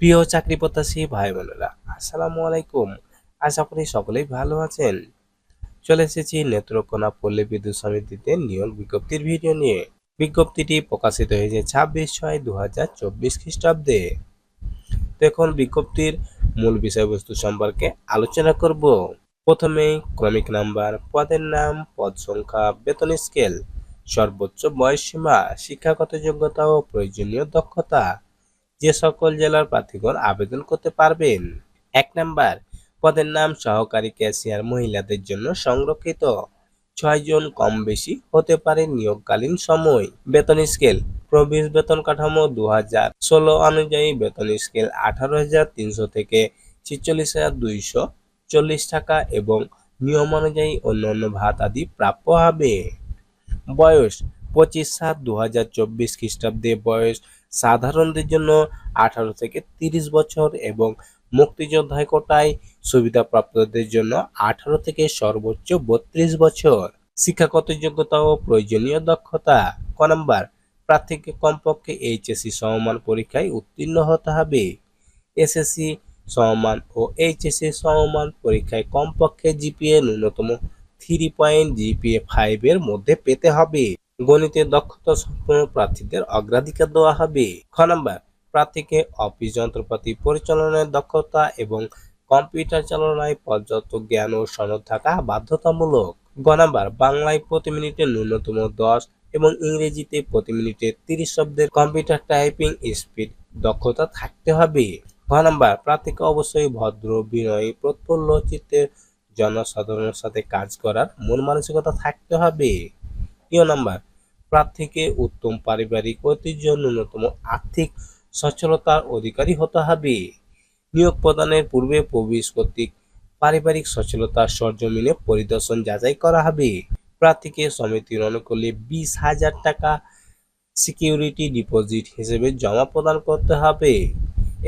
প্রিয় চাকরি প্রত্যাশী ভাই বোনেরা, আসসালামু আলাইকুম। আশা করি সকলেই ভালো আছেন। চলে এসেছি নেত্রকোনা পল্লী বিদ্যুৎ সমিতিতে নিয়োগ বিজ্ঞপ্তির ভিডিও নিয়ে। বিজ্ঞপ্তিটি প্রকাশিত হয়েছে 26/6/2024 খ্রিস্টাব্দে। তো এখন বিজ্ঞপ্তির মূল বিষয়বস্তু সম্পর্কে আলোচনা করব। প্রথমেই ক্রমিক নাম্বার, পদের নাম, পদ সংখ্যা, বেতন স্কেল, সর্বোচ্চ বয়সসীমা, শিক্ষাগত যোগ্যতা ও প্রয়োজনীয় দক্ষতা। যে সকল জেলার প্রার্থীগণ আবেদন করতে পারবেন। ১ নাম্বার, পদের নাম সহকারী ক্যাশিয়ার, মহিলাদের জন্য সংরক্ষিত। ৬ জন কম বেশি হতে পারে নিয়োগকালীন সময়। বেতন স্কেল, প্রবেশ বেতন কাঠামো 2016 অনুযায়ী বেতন স্কেল 18,300 থেকে 46,240 টাকা এবং নিয়ম অনুযায়ী অন্যান্য ভাতাদি প্রাপ্য হবে। বয়স 25/7/2024 খ্রিস্টাব্দে বয়স সাধারণদের জন্য 18 থেকে 30 বছর এবং মুক্তিযোদ্ধা কোটায় সুবিধাপ্রাপ্তদের জন্য 18 থেকে সর্বোচ্চ 32 বছর। শিক্ষাগত যোগ্যতা ও প্রয়োজনীয় দক্ষতা। ক নাম্বার, প্রার্থীকে কমপক্ষে এইচএসসি সমমান পরীক্ষায় উত্তীর্ণ হতে হবে। এসএসসি সমমান ও এইচএসসি সমমান পরীক্ষায় কমপক্ষে জিপিএ ন্যূনতম 3 জিপিএ 5 এর মধ্যে পেতে হবে। গণিতের দক্ষতা সম্পন্ন প্রার্থীদের অগ্রাধিকার দেওয়া হবে। খ নাম্বার, প্রার্থীকে অফিস যন্ত্রপাতি পরিচালনায় দক্ষতা এবং কম্পিউটার চালনায় পর্যাপ্ত জ্ঞান ও সনদ থাকা বাধ্যতামূলক। গ নাম্বার, বাংলায় প্রতি মিনিটে ন্যূনতম 10 এবং ইংরেজিতে প্রতি মিনিটে 30 শব্দের কম্পিউটার টাইপিং স্পিড দক্ষতা থাকতে হবে। গ নাম্বার, প্রার্থীকে অবশ্যই ভদ্র, বিনয়ী, প্রফুল্ল চিত্তের জনসাধারণের সাথে কাজ করার মন মানসিকতা থাকতে হবে। ই নাম্বার, প্রার্থীকে উত্তম পারিবারিক ঐতিহ্য, ন্যূনতম আর্থিক সচ্ছলতার অধিকারী হতে হবে। নিয়োগ প্রদানের পূর্বে প্রবেশ কর্তৃক পারিবারিক সচ্ছলতার সরজমিনে পরিদর্শন যাচাই করা হবে। প্রার্থীকে সমিতির অনুকূলে 20,000 টাকা সিকিউরিটি ডিপোজিট হিসেবে জমা প্রদান করতে হবে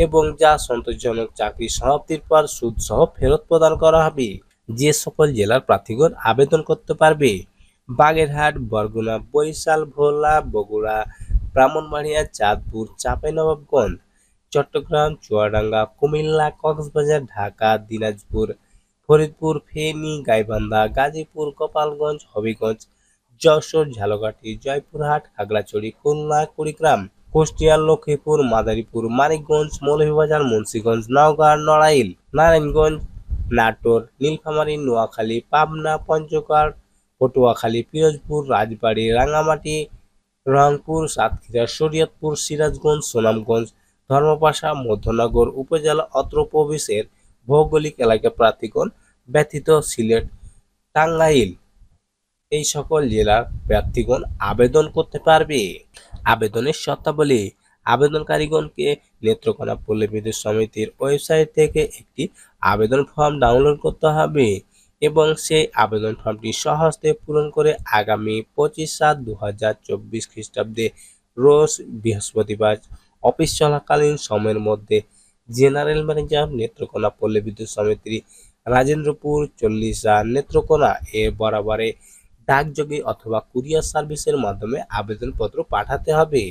এবং যা সন্তোষজনক চাকরি সমাপ্তির পর সুদ সহ ফেরত প্রদান করা হবে। যে সকল জেলার প্রার্থীগণ আবেদন করতে পারবে: বাগেরহাট, বরগুনা, বরিশাল, ভোলা, বগুড়া, ব্রাহ্মণবাড়িয়া, চাঁদপুর, চাঁপাইনবাবগঞ্জ, চট্টগ্রাম, চুয়াডাঙ্গা, কুমিল্লা, কক্সবাজার, ঢাকা, দিনাজপুর, ফরিদপুর, ফেনী, গাইবান্ধা, গাজীপুর, গোপালগঞ্জ, হবিগঞ্জ, যশোর, ঝালকাঠি, জয়পুরহাট, খাগড়াছড়ি, খুলনা, কুড়িগ্রাম, কুষ্টিয়া, লক্ষ্মীপুর, মাদারীপুর, মানিকগঞ্জ, মৌলভীবাজার, মুন্সিগঞ্জ, নওগাঁ, নড়াইল, নারায়ণগঞ্জ, নাটোর, নীলফামারী, নোয়াখালী, পাবনা, পঞ্চগড়, পটুয়াখালী, পিরোজপুর, রাজবাড়ী, রাঙ্গামাটি, রংপুর, সাতক্ষীরা, শরীয়তপুর, সিরাজগঞ্জ, সুনামগঞ্জ, ধর্মপাশা, মধ্যনগর উপজেলা অত্র প্রবেশের ভৌগোলিক এলাকা প্রার্থীগণ ব্যতীত সিলেট, টাঙ্গাইল এই সকল জেলার প্রার্থীগণ আবেদন করতে পারবে। আবেদনের শর্তাবলী: আবেদনকারীগণকে নেত্রকোনা পল্লী বিদ্যুৎ সমিতির ওয়েবসাইট থেকে একটি আবেদন ফর্ম ডাউনলোড করতে হবে এবং সেই আবেদন ফর্মটি স্বহস্তে পূরণ করে আগামী 25/7/2024 খ্রিস্টাব্দে রোজ বৃহস্পতিবার অফিস চলাকালীন সময়ের মধ্যে জেনারেল ম্যানেজার, নেত্রকোনা পল্লী বিদ্যুৎ সমিতি, রাজেন্দ্রপুর 40 নেত্রকোনা এ বরাবরে ডাকযোগে অথবা কুরিয়ার সার্ভিসের মাধ্যমে আবেদনপত্র পাঠাতে হবে।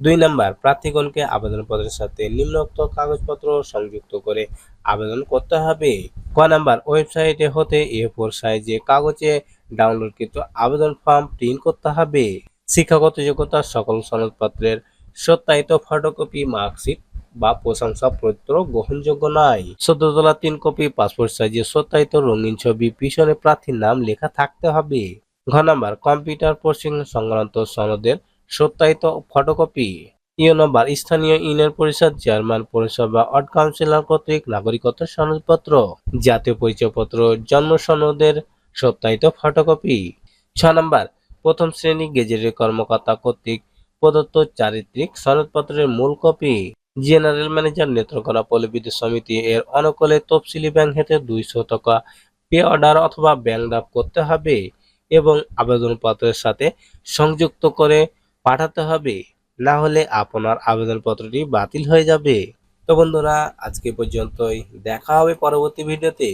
২ নাম্বার, প্রার্থীগণকে আবেদনপত্রের সাথে নিম্নোক্ত কাগজপত্র সংযুক্ত করে আবেদন করতে হবে। ক নাম্বার, ওয়েবসাইটে হতে A4 সাইজে কাগজে ডাউনলোডকৃত আবেদন ফর্ম প্রিন্ট করতে হবে। শিক্ষাগত যোগ্যতার সকল সনদপত্রের সত্যায়িত ফটোকপি, মার্কশিট বা প্রশংসাপত্র গ্রহণযোগ্য নয়। ১৪ তলা ৩ কপি পাসপোর্ট সাইজের সত্যায়িত রঙিন ছবি, পিছনে প্রার্থীর নাম লেখা থাকতে হবে। ঘ নাম্বার, কম্পিউটার প্রশিক্ষণ সংক্রান্ত সনদের সত্যায়িত ফটোকপি। নম্বর, স্থানীয় ইউনিয়ন পরিষদ চেয়ারম্যান, পৌরসভা ওয়ার্ড কাউন্সিলর কর্তৃক নাগরিকত্ব সনদপত্র, জাতীয় পরিচয়পত্র, জন্ম সনদের সত্যায়িত ফটোকপি। ৬ নাম্বার, প্রথম শ্রেণী গেজেটেড কর্মকর্তা কর্তৃক প্রদত্ত চারিত্রিক সনদপত্রের মূল কপি। জেনারেল ম্যানেজার, নেত্রকোনা পল্লী বিদ্যুৎ সমিতি এর অনুকূলে তফসিলি ব্যাংক হতে 200 টাকা পে অর্ডার অথবা ব্যাংক ড্রাফট করতে হবে এবং আবেদনপত্রের সাথে সংযুক্ত করে পাঠাতে হবে, না হলে আপনার আবেদনপত্রটি বাতিল হয়ে যাবে। তো বন্ধুরা, আজকে পর্যন্তই। দেখা হবে পরবর্তী ভিডিওতে।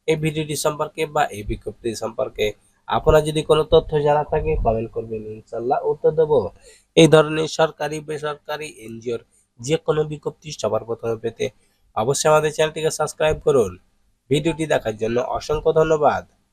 এই ভিডিওটি সম্পর্কে বা এই বিজ্ঞপ্তি সম্পর্কে আপনার যদি কোনো তথ্য জানা থাকে কমেন্ট করবেন, ইনশাল্লাহ উত্তর দেব। এই ধরনের সরকারি বেসরকারি এনজিওর যে কোনো বিজ্ঞপ্তি সবার প্রথমে পেতে অবশ্যই আমাদের চ্যানেলটিকে সাবস্ক্রাইব করুন। ভিডিওটি দেখার জন্য অসংখ্য ধন্যবাদ।